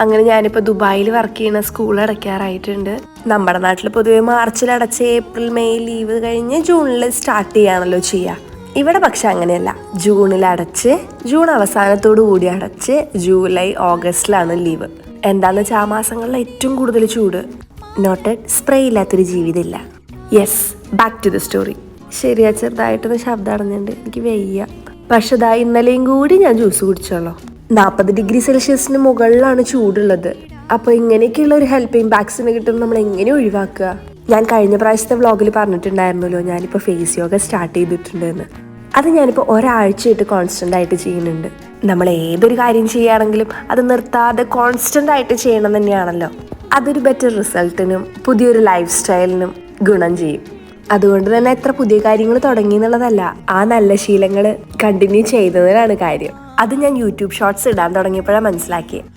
അങ്ങനെ ഞാനിപ്പോൾ ദുബായിൽ വർക്ക് ചെയ്യുന്ന സ്കൂൾ അടയ്ക്കാറായിട്ടുണ്ട്. നമ്മുടെ നാട്ടിൽ പൊതുവെ മാർച്ചിൽ അടച്ച് ഏപ്രിൽ മെയ് ലീവ് കഴിഞ്ഞ് ജൂണിൽ സ്റ്റാർട്ട് ചെയ്യാണല്ലോ ചെയ്യുക. ഇവിടെ പക്ഷെ അങ്ങനെയല്ല. ജൂണിൽ അടച്ച് ജൂൺ അവസാനത്തോടു കൂടി അടച്ച് ജൂലൈ ഓഗസ്റ്റിലാണ് ലീവ്. എന്താണെന്ന് വെച്ചാൽ ആ മാസങ്ങളിൽ ഏറ്റവും കൂടുതൽ ചൂട്. നോട്ടഡ് സ്പ്രേ ഇല്ലാത്തൊരു ജീവിതമില്ല. Yes, back to the story. ശരിയാ, ചെറുതായിട്ടൊന്ന് ശബ്ദം അടഞ്ഞിട്ടുണ്ട്, എനിക്ക് വയ്യ. പക്ഷെ ഇതാ ഇന്നലെയും കൂടി ഞാൻ ജ്യൂസ് കുടിച്ചോളൂ. 40 ഡിഗ്രി സെൽഷ്യസിന് മുകളിലാണ് ചൂടുള്ളത്. അപ്പോൾ ഇങ്ങനെയൊക്കെയുള്ള ഒരു ഹെൽപ്പിംഗ് ബാഗ്സിന് കിട്ടുമ്പോൾ നമ്മൾ എങ്ങനെ ഒഴിവാക്കുക? ഞാൻ കഴിഞ്ഞ പ്രാവശ്യത്തെ വ്ളോഗിൽ പറഞ്ഞിട്ടുണ്ടായിരുന്നല്ലോ, ഞാനിപ്പോൾ ഫേസ് യോഗ സ്റ്റാർട്ട് ചെയ്തിട്ടുണ്ടെന്ന്. അത് ഞാനിപ്പോൾ ഒരാഴ്ചയായിട്ട് കോൺസ്റ്റൻ്റ് ആയിട്ട് ചെയ്യുന്നുണ്ട്. നമ്മൾ ഏതൊരു കാര്യം ചെയ്യുകയാണെങ്കിലും അത് നിർത്താതെ കോൺസ്റ്റൻ്റ് ആയിട്ട് ചെയ്യണം തന്നെയാണല്ലോ. അതൊരു ബെറ്റർ റിസൾട്ടിനും പുതിയൊരു ലൈഫ് സ്റ്റൈലിനും ഗുണം ചെയ്യും. അതുകൊണ്ട് തന്നെ എത്ര പുതിയ കാര്യങ്ങൾ തുടങ്ങി എന്നുള്ളതല്ല, ആ നല്ല ശീലങ്ങൾ കണ്ടിന്യൂ ചെയ്യുന്നതിനാണ് കാര്യം. അത് ഞാൻ യൂട്യൂബ് ഷോർട്സ് ഇടാൻ തുടങ്ങിയപ്പോഴാണ് മനസ്സിലാക്കിയത്.